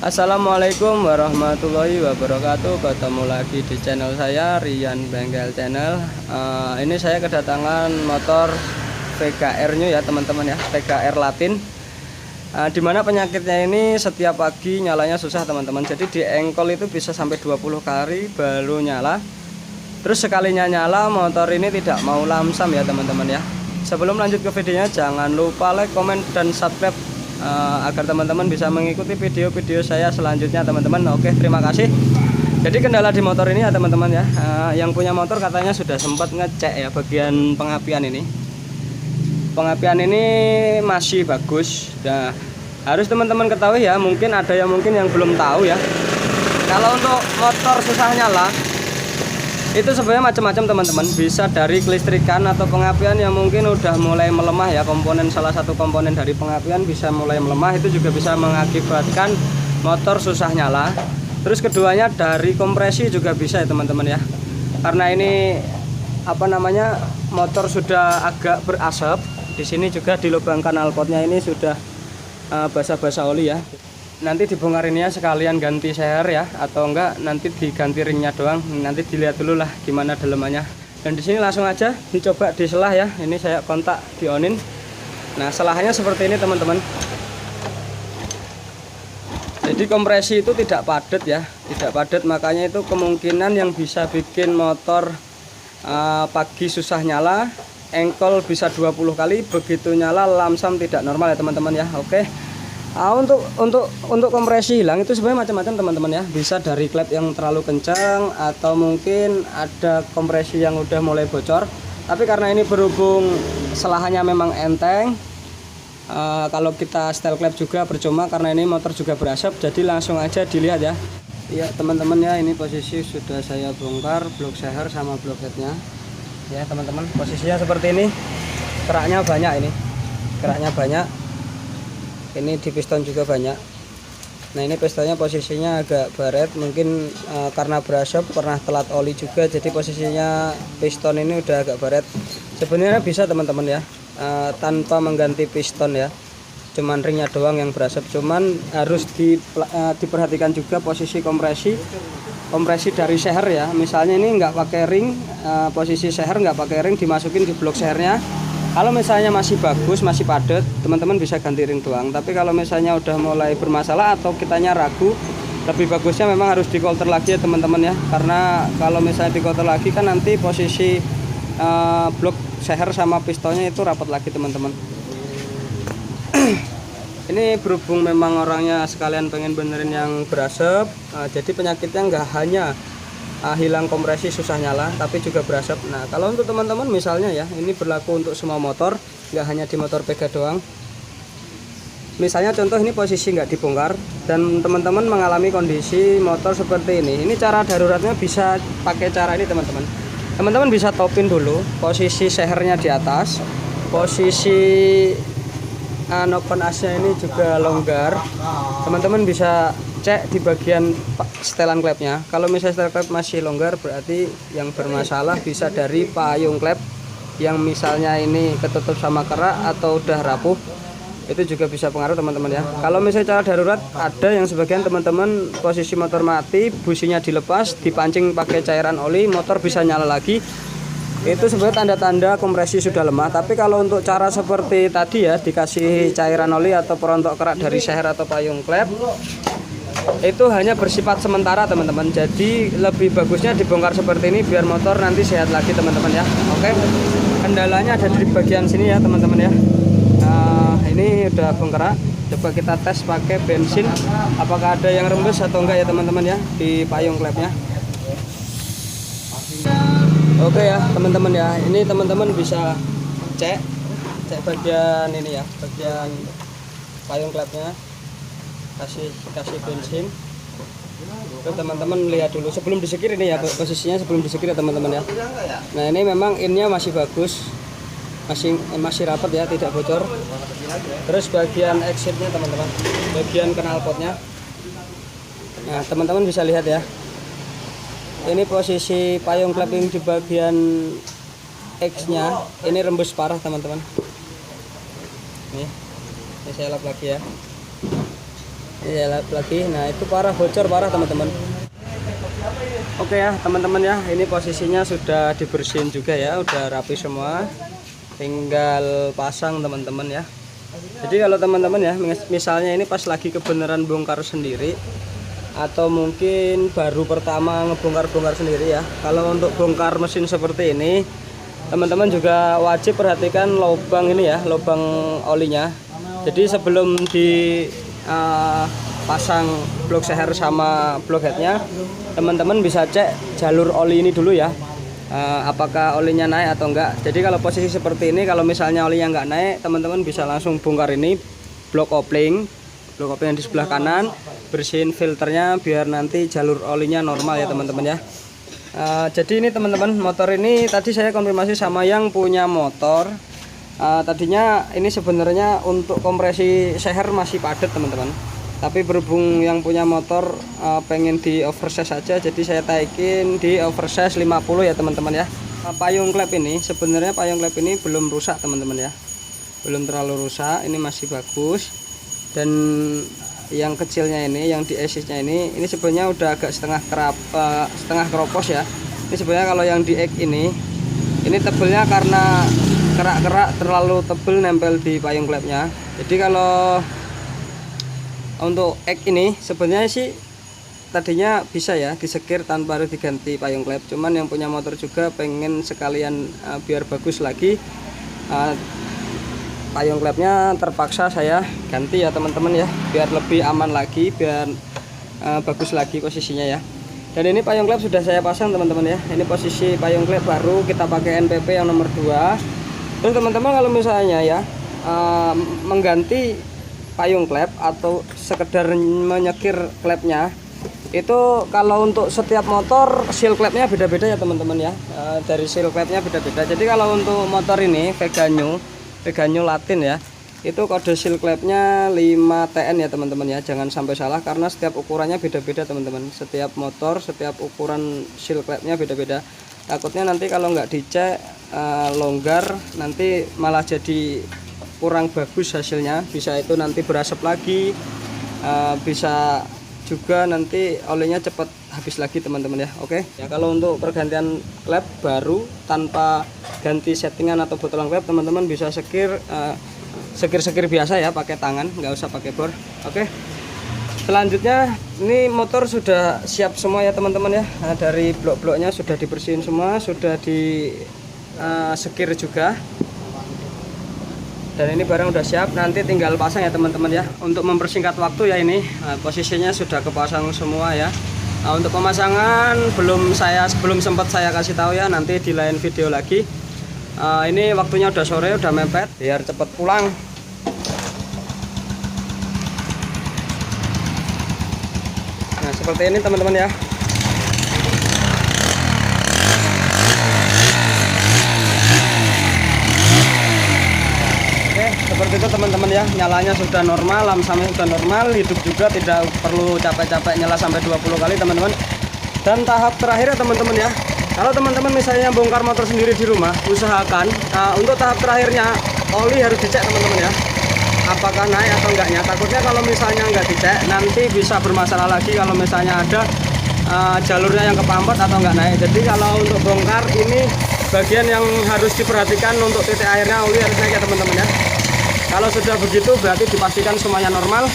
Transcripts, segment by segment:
Assalamualaikum warahmatullahi wabarakatuh. Ketemu lagi di channel saya, Rian Bengkel Channel. Ini saya kedatangan motor VKR New ya teman-teman ya, VKR Latin. Dimana penyakitnya ini setiap pagi nyalanya susah teman-teman. Jadi di engkol itu bisa sampai 20 kali baru nyala. Terus sekalinya nyala motor ini tidak mau lamsam ya teman-teman ya. Sebelum lanjut ke videonya, jangan lupa like, komen, dan subscribe agar teman-teman bisa mengikuti video-video saya selanjutnya teman-teman. Oke, terima kasih. Jadi kendala di motor ini ya teman-teman ya, yang punya motor katanya sudah sempat ngecek ya bagian pengapian ini. Pengapian ini masih bagus. Nah, harus teman-teman ketahui ya, mungkin ada yang belum tahu ya. Kalau untuk motor susah nyala itu sebenarnya macam-macam teman-teman, bisa dari kelistrikan atau pengapian yang mungkin udah mulai melemah ya, salah satu komponen dari pengapian bisa mulai melemah, itu juga bisa mengakibatkan motor susah nyala. Terus keduanya dari kompresi juga bisa ya teman-teman ya, karena ini motor sudah agak berasap. Di sini juga di lubang knalpotnya ini sudah basah-basah oli ya. Nanti dibongkar ini ya, sekalian ganti seher ya, atau enggak nanti diganti ringnya doang. Nanti dilihat dulu lah gimana dalemannya. Dan di sini langsung aja dicoba di selah ya. Ini saya kontak di onin. Nah, selahnya seperti ini teman-teman. Jadi kompresi itu tidak padat ya, tidak padat, makanya itu kemungkinan yang bisa bikin motor pagi susah nyala. Engkol bisa 20 kali, begitu nyala lamsam tidak normal ya teman-teman ya. Oke. Untuk kompresi hilang itu sebenarnya macam-macam teman-teman ya, bisa dari klep yang terlalu kencang atau mungkin ada kompresi yang udah mulai bocor. Tapi karena ini berhubung selahannya memang enteng, kalau kita setel klep juga percuma karena ini motor juga berasap. Jadi langsung aja dilihat ya. Ya teman-teman ya, ini posisi sudah saya bongkar blok seher sama blok headnya ya teman-teman. Posisinya seperti ini, keraknya banyak, ini di piston juga banyak. Nah, ini pistonnya posisinya agak baret, mungkin karena berasap, pernah telat oli juga, jadi posisinya piston ini udah agak baret. Sebenarnya bisa teman-teman ya, tanpa mengganti piston ya, cuman ringnya doang yang berasap. Cuman harus diperhatikan juga posisi kompresi dari seher ya. Misalnya ini nggak pakai ring, posisi seher nggak pakai ring, dimasukin di blok sehernya. Kalau misalnya masih bagus, masih padat, teman-teman bisa ganti ring doang. Tapi kalau misalnya udah mulai bermasalah atau kitanya ragu, lebih bagusnya memang harus dikolter lagi ya teman-teman ya. Karena kalau misalnya dikolter lagi kan nanti posisi blok seher sama pistonnya itu rapat lagi teman-teman. Ini berhubung memang orangnya sekalian pengen benerin yang berasap, jadi penyakitnya nggak hanya hilang kompresi susah nyala, tapi juga berasap. Nah, kalau untuk teman-teman misalnya ya, ini berlaku untuk semua motor, nggak hanya di motor Pega doang. Misalnya contoh ini posisi nggak dibongkar dan teman-teman mengalami kondisi motor seperti ini cara daruratnya bisa pakai cara ini teman-teman. Teman-teman bisa topin dulu posisi sehernya di atas, posisi knockon asnya ini juga longgar. Teman-teman bisa cek di bagian setelan klepnya. Kalau misalnya setelan klep masih longgar, berarti yang bermasalah bisa dari payung klep yang misalnya ini ketutup sama kerak atau udah rapuh. Itu juga bisa pengaruh teman-teman ya. Kalau misalnya cara darurat, ada yang sebagian teman-teman posisi motor mati, businya dilepas, dipancing pakai cairan oli, motor bisa nyala lagi. Itu sebenarnya tanda-tanda kompresi sudah lemah. Tapi kalau untuk cara seperti tadi ya, dikasih cairan oli atau perontok kerak dari seher atau payung klep, itu hanya bersifat sementara teman-teman. Jadi lebih bagusnya dibongkar seperti ini biar motor nanti sehat lagi teman-teman ya. Oke, kendalanya ada di bagian sini ya teman-teman ya. Ini udah bongkar. Coba kita tes pakai bensin, apakah ada yang rembes atau enggak ya teman-teman ya di payung klepnya. Oke ya teman-teman ya, ini teman-teman bisa cek bagian ini ya, bagian payung klepnya. Kasih bensin. Terus teman-teman lihat dulu sebelum disekir ini ya, posisinya sebelum disekir ya teman-teman ya. Nah, ini memang innya masih bagus, masih rapat ya, tidak bocor. Terus bagian exitnya teman-teman, bagian knalpotnya, nah teman-teman bisa lihat ya, ini posisi payung clamping di bagian X nya ini rembes parah teman-teman. Ini saya lap lagi ya. Ya lagi. Nah itu parah, bocor parah teman-teman. Oke ya teman-teman ya, ini posisinya sudah dibersihin juga ya, udah rapi semua, tinggal pasang teman-teman ya. Jadi kalau teman-teman ya, misalnya ini pas lagi kebenaran bongkar sendiri, atau mungkin baru pertama ngebongkar-bongkar sendiri ya, kalau untuk bongkar mesin seperti ini, teman-teman juga wajib perhatikan lubang ini ya, lubang olinya. Jadi sebelum pasang blok seher sama blok headnya, teman-teman bisa cek jalur oli ini dulu ya, apakah olinya naik atau enggak. Jadi kalau posisi seperti ini, kalau misalnya olinya enggak naik, teman-teman bisa langsung bongkar ini blok kopling yang di sebelah kanan, bersihin filternya biar nanti jalur olinya normal ya teman-teman ya. Jadi ini teman-teman, motor ini tadi saya konfirmasi sama yang punya motor. Tadinya ini sebenarnya untuk kompresi seher masih padat teman-teman, tapi berhubung yang punya motor pengen di oversize saja, jadi saya taikin di oversize 50 ya teman-teman ya. Payung klep ini sebenarnya belum rusak teman-teman ya, belum terlalu rusak, ini masih bagus. Dan yang kecilnya ini, yang di assistnya ini sebenarnya udah agak setengah keropos ya. Ini sebenarnya kalau yang di X ini tebelnya karena kerak-kerak terlalu tebel nempel di payung klepnya. Jadi kalau untuk X ini sebenarnya sih tadinya bisa ya disekir tanpa harus diganti payung klep, cuman yang punya motor juga pengen sekalian biar bagus lagi, payung klepnya terpaksa saya ganti ya teman-teman ya, biar lebih aman lagi, biar bagus lagi posisinya ya. Dan ini payung klep sudah saya pasang teman-teman ya. Ini posisi payung klep baru, kita pakai NPP yang nomor 2. Terus teman-teman kalau misalnya ya mengganti payung klep atau sekedar menyekir klepnya, itu kalau untuk setiap motor seal klepnya beda-beda ya teman-teman ya. Dari seal klepnya beda-beda. Jadi kalau untuk motor ini Veganyo Latin ya, itu kode seal klepnya 5TN ya teman-teman ya, jangan sampai salah karena setiap ukurannya beda-beda teman-teman. Setiap motor, setiap ukuran seal klepnya beda-beda. Takutnya nanti kalau nggak dicek longgar, nanti malah jadi kurang bagus hasilnya. Bisa itu nanti berasap lagi, bisa juga nanti olinya cepat habis lagi teman-teman ya. Oke ya, kalau untuk pergantian klep baru tanpa ganti settingan atau botolan klep, teman-teman bisa sekir biasa ya, pakai tangan, nggak usah pakai bor. Oke, selanjutnya ini motor sudah siap semua ya teman-teman ya. Dari blok-bloknya sudah dibersihin semua, sudah di sekir juga, dan ini barang udah siap, nanti tinggal pasang ya teman-teman ya. Untuk mempersingkat waktu ya, ini posisinya sudah kepasang semua ya. Untuk pemasangan belum sempat saya kasih tahu ya, nanti di lain video lagi. Ini waktunya udah sore, udah mepet, biar cepet pulang. Nah seperti ini teman-teman ya. Seperti itu teman-teman ya, nyalanya sudah normal, lamsamnya sudah normal, hidup juga, tidak perlu capek-capek nyala sampai 20 kali teman-teman. Dan tahap terakhir ya teman-teman ya, kalau teman-teman misalnya bongkar motor sendiri di rumah, usahakan untuk tahap terakhirnya oli harus dicek teman-teman ya, apakah naik atau enggaknya. Takutnya kalau misalnya enggak dicek, nanti bisa bermasalah lagi kalau misalnya ada jalurnya yang kepampet atau enggak naik. Jadi kalau untuk bongkar ini bagian yang harus diperhatikan, untuk titik airnya oli harus naik ya teman-teman ya. Kalau sudah begitu berarti dipastikan semuanya normal.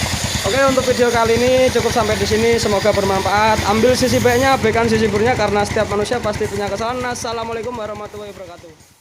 Oke, untuk video kali ini cukup sampai di sini. Semoga bermanfaat. Ambil sisi baiknya, abaikan sisi buruknya, karena setiap manusia pasti punya kesalahan. Assalamualaikum warahmatullahi wabarakatuh.